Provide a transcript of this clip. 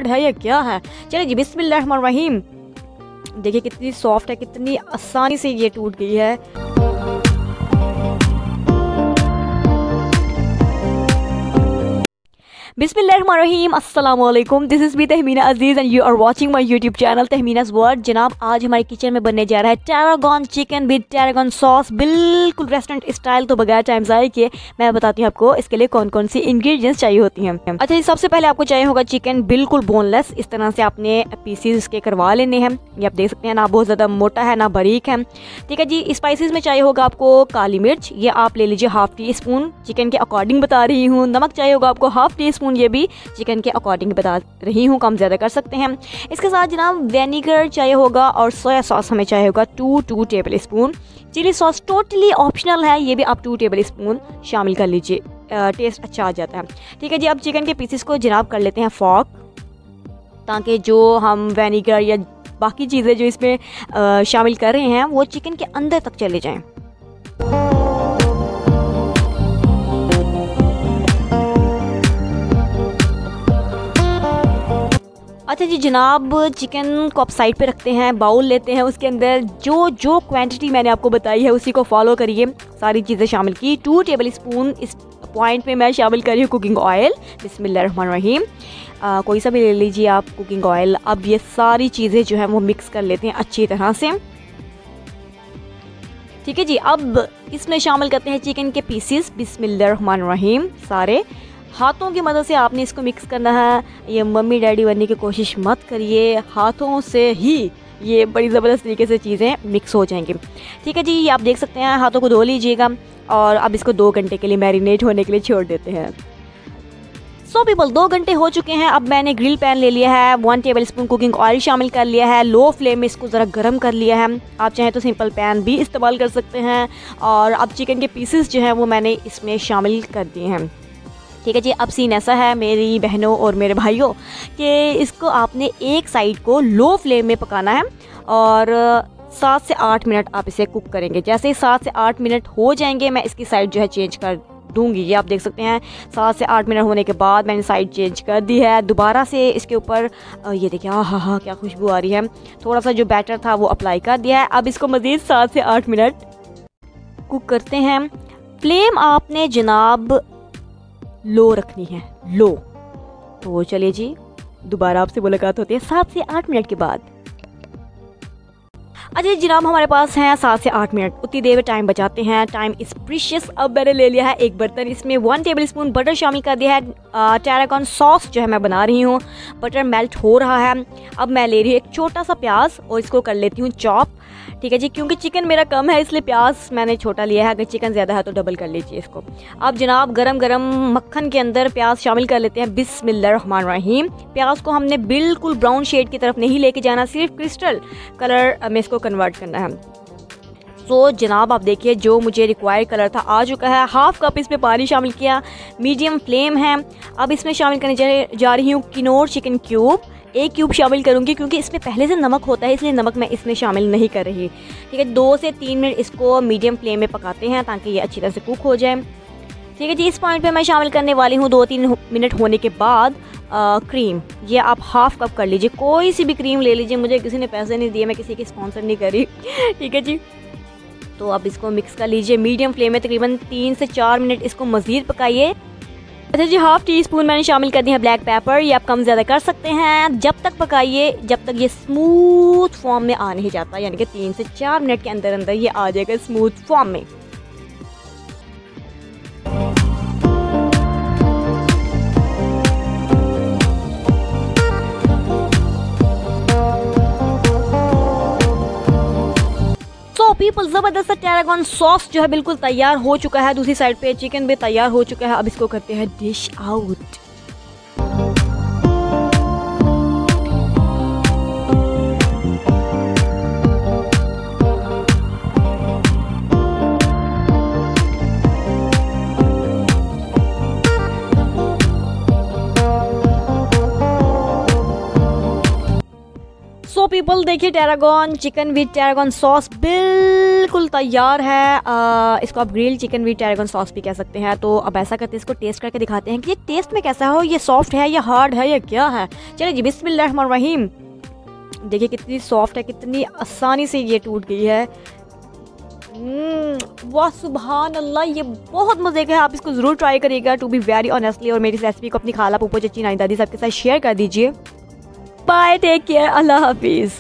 है या क्या है। चलिए जी, बिस्मिल्लाहिर्रहमानिर्रहीम। देखिए कितनी सॉफ्ट है, कितनी आसानी से ये टूट गई है। बिस्मिल्लाहिर्रहमानिर्रहीम, अस्सलाम वालेकुम। This is me Tahmina Aziz and you are watching my YouTube channel Tahmina's world. जनाब, आज हमारे किचन में बनने जा रहा है tarragon chicken with tarragon sauce, बिल्कुल रेस्टोरेंट स्टाइल। तो बगैर टाइम ज़ाया किए मैं बताती हूँ आपको इसके लिए कौन कौन सी इंग्रेडिएंट्स चाहिए होती हैं। अच्छा जी, सबसे पहले आपको चाहिए होगा चिकन बिल्कुल बोनलेस। इस तरह से आपने पीसीज इसके करवा लेने हैं। ये आप देख सकते हैं, ना बहुत ज़्यादा मोटा है ना बारीक है। ठीक है जी। स्पाइसेस में चाहिए होगा आपको काली मिर्च, ये आप ले लीजिए हाफ टी स्पून, चिकन के अकॉर्डिंग बता रही हूँ। नमक चाहिए होगा आपको हाफ टी स्पून, ये भी चिकन के अकॉर्डिंग बता रही हूँ, कम ज़्यादा कर सकते हैं। इसके साथ जनाब विनेगर चाहिए होगा और सोया सॉस हमें चाहिए होगा 2 tablespoon. Chilli sauce totally optional है, ये भी आप 2 टेबल स्पून शामिल कर लीजिए, टेस्ट अच्छा आ जाता है। ठीक है जी। अब चिकन के पीसेस को जनाब कर लेते हैं फॉक, ताकि जो हम विनेगर या बाकी चीज़ें जो इसमें शामिल कर रहे हैं वो चिकन के अंदर तक चले जाएँ। अच्छा जी जनाब, चिकन को आप साइड पे रखते हैं, बाउल लेते हैं, उसके अंदर जो जो क्वांटिटी मैंने आपको बताई है उसी को फॉलो करिए। सारी चीज़ें शामिल की। 2 टेबल स्पून इस पॉइंट पे मैं शामिल कर रही हूँ कुकिंग ऑयल। बिस्मिल्लाहिर्रहमानिर्रहीम। कोई सा भी ले लीजिए आप कुकिंग ऑयल। अब ये सारी चीज़ें जो हैं वो मिक्स कर लेते हैं अच्छी तरह से। ठीक है जी। अब इसमें शामिल करते हैं चिकन के पीसेस। बिस्मिल्लाहिर्रहमानिर्रहीम। सारे हाथों की मदद से आपने इसको मिक्स करना है। ये मम्मी डैडी बनने की कोशिश मत करिए, हाथों से ही ये बड़ी ज़बरदस्त तरीके से चीज़ें मिक्स हो जाएंगी। ठीक है जी। ये आप देख सकते हैं, हाथों को धो लीजिएगा और अब इसको 2 घंटे के लिए मैरिनेट होने के लिए छोड़ देते हैं। सो पीपल, 2 घंटे हो चुके हैं। अब मैंने ग्रिल पैन ले लिया है, 1 टेबल स्पून कुकिंग ऑयल शामिल कर लिया है, लो फ्लेम में इसको ज़रा गर्म कर लिया है। आप चाहें तो सिंपल पैन भी इस्तेमाल कर सकते हैं। और अब चिकन के पीसेस जो हैं वो मैंने इसमें शामिल कर दिए हैं। ठीक है जी। अब सीन ऐसा है मेरी बहनों और मेरे भाइयों कि इसको आपने एक साइड को लो फ्लेम में पकाना है और 7 से 8 मिनट आप इसे कुक करेंगे। जैसे ही 7 से 8 मिनट हो जाएंगे मैं इसकी साइड जो है चेंज कर दूंगी। ये आप देख सकते हैं 7 से 8 मिनट होने के बाद मैंने साइड चेंज कर दी है। दोबारा से इसके ऊपर ये देखिए, हाँ क्या खुशबू आ रही है। थोड़ा सा जो बैटर था वो अप्लाई कर दिया है। अब इसको मज़ीद 7 से 8 मिनट कुक करते हैं। फ्लेम आपने जनाब लो रखनी है, लो। तो चलिए जी, दोबारा आपसे मुलाकात होती है 7 से 8 मिनट के बाद। अच्छा जनाब, हमारे पास हैं 7 से 8 मिनट, उतनी देर में टाइम बचाते हैं। Time is precious. अब मैंने ले लिया है एक बर्तन, इसमें 1 टेबल स्पून बटर शामिल कर दिया है। टैरागन सॉस जो है मैं बना रही हूँ, बटर मेल्ट हो रहा है। अब मैं ले रही हूँ एक छोटा सा प्याज और इसको कर लेती हूँ चॉप। ठीक है जी। क्योंकि चिकन मेरा कम है इसलिए प्याज मैंने छोटा लिया है, अगर चिकन ज़्यादा है तो डबल कर लीजिए इसको। अब जनाब गरम गरम मक्खन के अंदर प्याज शामिल कर लेते हैं। बिस्मिल्लाहिर्रहमानिर्रहीम। प्याज को हमने बिल्कुल ब्राउन शेड की तरफ नहीं लेके जाना, सिर्फ क्रिस्टल कलर में इसको कन्वर्ट करना है। तो जनाब आप देखिए, जो मुझे रिक्वायर्ड कलर था आ चुका है। हाफ कप इसमें पानी शामिल किया, मीडियम फ्लेम है। अब इसमें शामिल करने जा रही हूँ किनोर चिकन क्यूब। 1 क्यूब शामिल करूँगी क्योंकि इसमें पहले से नमक होता है, इसलिए नमक मैं इसमें शामिल नहीं कर रही। ठीक है। 2 से 3 मिनट इसको मीडियम फ्लेम में पकाते हैं ताकि ये अच्छी तरह से कुक हो जाए। ठीक है जी। इस पॉइंट पे मैं शामिल करने वाली हूँ 2-3 मिनट होने के बाद क्रीम। ये आप हाफ कप कर लीजिए, कोई सी भी क्रीम ले लीजिए, मुझे किसी ने पैसे नहीं दिए, मैं किसी की स्पॉन्सर नहीं करी। ठीक है जी। तो अब इसको मिक्स कर लीजिए मीडियम फ्लेम में, तकरीबन 3 से 4 मिनट इसको मज़ीद पकाइए। अच्छा जी, हाफ टी स्पून मैंने शामिल कर दिया है ब्लैक पेपर। ये आप कम ज़्यादा कर सकते हैं। जब तक पकाइए जब तक ये स्मूथ फॉर्म में आ नहीं जाता, यानी कि 3 से 4 मिनट के अंदर अंदर ये आ जाएगा स्मूथ फॉर्म में। पीपल, ज़बरदस्त टैरागन सॉस जो है बिल्कुल तैयार हो चुका है। दूसरी साइड पे चिकन भी तैयार हो चुका है। अब इसको करते हैं डिश आउट। पीपल देखिए टैरागन चिकन विद टैरागन सॉस बिल्कुल तैयार है। इसको आप grill chicken with tarragon sauce भी कह सकते हैं। तो अब ऐसा करते हैं, इसको टेस्ट करके दिखाते हैं कि ये टेस्ट में कैसा हो, ये सॉफ्ट है या हार्ड है या क्या है। चलिए जी बिस्मिल्लाहिर्रहमानिर्रहीम। देखिए कितनी सॉफ्ट है, कितनी आसानी से ये टूट गई है। वाह सुभान अल्लाह, ये बहुत मज़े का है। आप इसको ज़रूर ट्राई करिएगा टू बी वेरी ऑनेस्टली। और मेरी रेसिपी को अपनी खाला, फूफो, चची, नानी, दादी सबके साथ शेयर कर दीजिए। बाय, टेक केयर, अल्लाह हाफिज़।